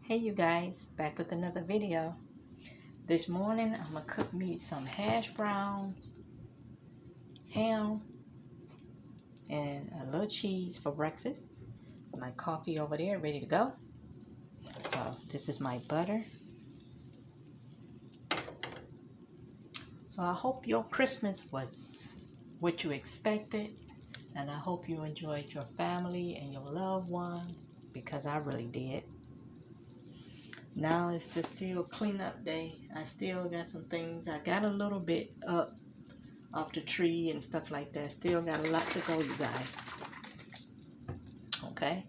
Hey you guys, back with another video. This morning I'm gonna cook me some hash browns, ham, and a little cheese for breakfast. My coffee over there ready to go. So this is my butter. So I hope your Christmas was what you expected, and I hope you enjoyed your family and your loved ones, because I really did. Now it's the still cleanup day. I still got some things. I got a little bit up off the tree and stuff like that. Still got a lot to go, you guys. Okay.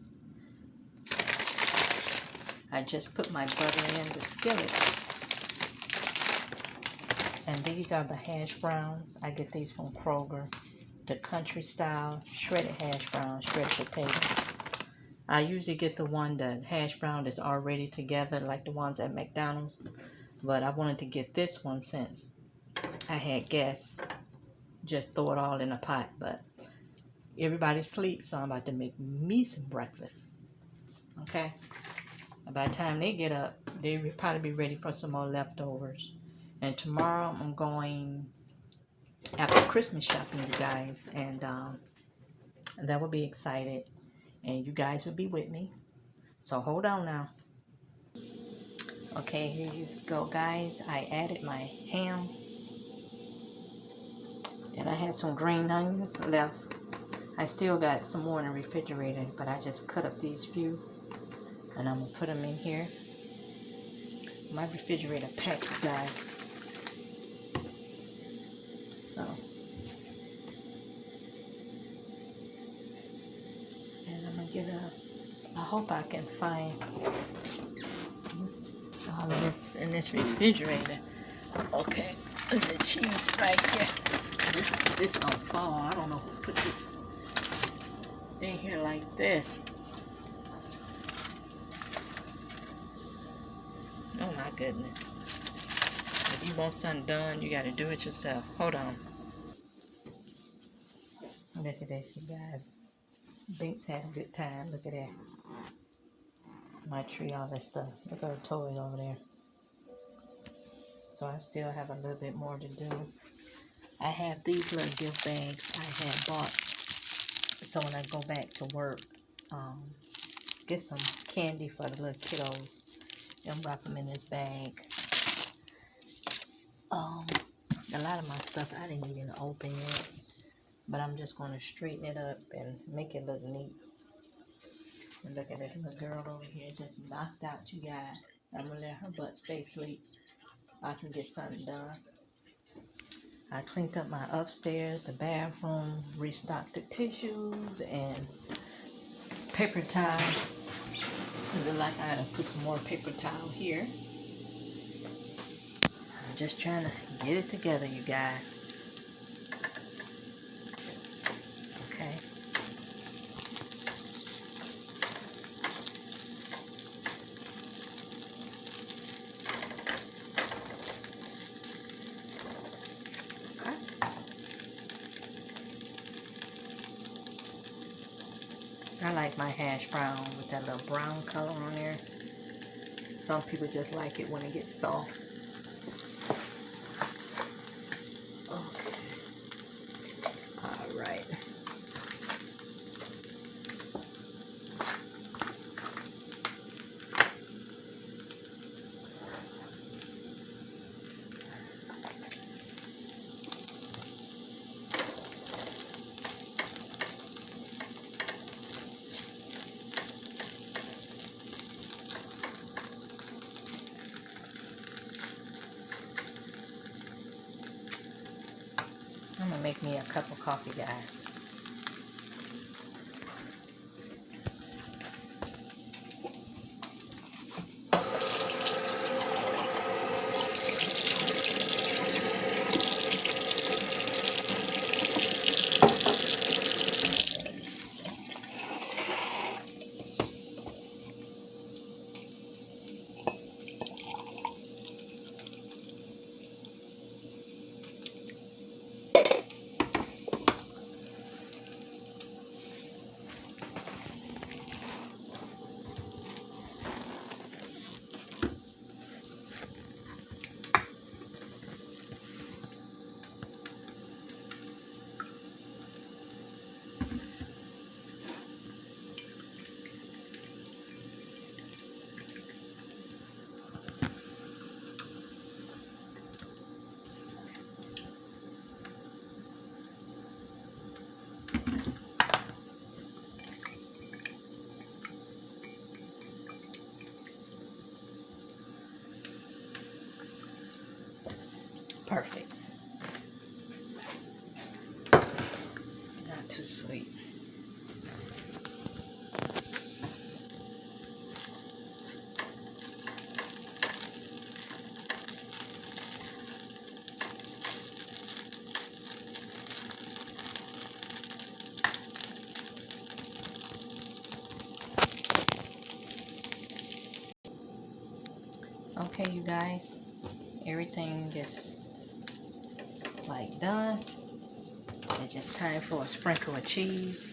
I just put my butter in the skillet. And these are the hash browns. I get these from Kroger. The country style shredded hash browns, shredded potatoes. I usually get the one that hash brown is already together, like the ones at McDonald's. But I wanted to get this one since I had guests. Just throw it all in a pot. But everybody sleeps, so I'm about to make me some breakfast. Okay? By the time they get up, they will probably be ready for some more leftovers. And tomorrow I'm going after Christmas shopping, you guys. And that will be excited. And you guys will be with me. So hold on now. Okay, here you go, guys. I added my ham. And I had some green onions left. I still got some more in the refrigerator, but I just cut up these few. And I'm going to put them in here. My refrigerator packed, you guys. So, and I'm going to get I hope I can find all of this in this refrigerator. Okay, the cheese right here. This gonna fall. I don't know who put this in here like this. Oh my goodness. If you want something done, you gotta do it yourself. Hold on. Look at this, you guys. Binks had a good time. Look at that. My tree, all that stuff. Look at her toys over there. So I still have a little bit more to do. I have these little gift bags I had bought. So when I go back to work, get some candy for the little kiddos and wrap them in this bag. A lot of my stuff I didn't even open yet, but I'm just going to straighten it up and make it look neat. And look at this little girl over here just knocked out, you guys. I'm going to let her butt stay asleep. I can get something done. I cleaned up my upstairs, the bathroom, restocked the tissues and paper towels. It look like I had to put some more paper towel here. I'm just trying to get it together, you guys. Okay. I like my hash brown with that little brown color on there. Some people just like it when it gets soft. Okay. All right. I'm gonna make me a cup of coffee, guys. perfect. Not too sweet. Okay, you guys, everything is like done. It's just time for a sprinkle of cheese.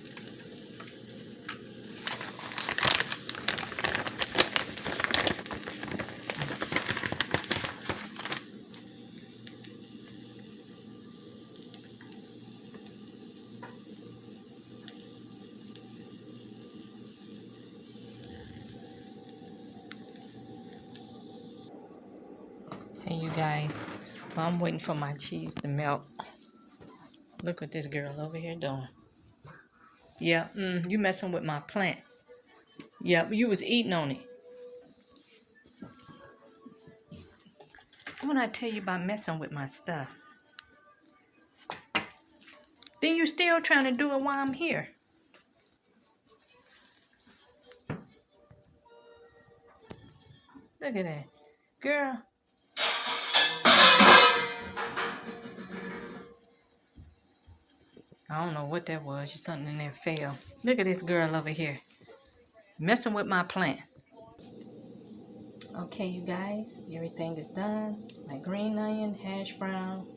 Hey, you guys, while I'm waiting for my cheese to melt, look what this girl over here doing. Yeah, you messing with my plant. Yep, you was eating on it. When I tell you about messing with my stuff, then you still trying to do it while I'm here. Look at that. Girl. I don't know what that was. Something in there fell. Look at this girl over here. Messing with my plant. Okay, you guys. Everything is done. My green onion, hash brown,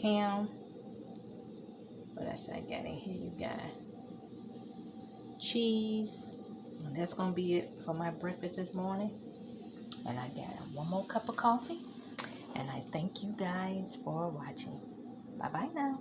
ham. What else I got in here, you guys? Cheese. And that's going to be it for my breakfast this morning. And I got one more cup of coffee. And I thank you guys for watching. Bye-bye now.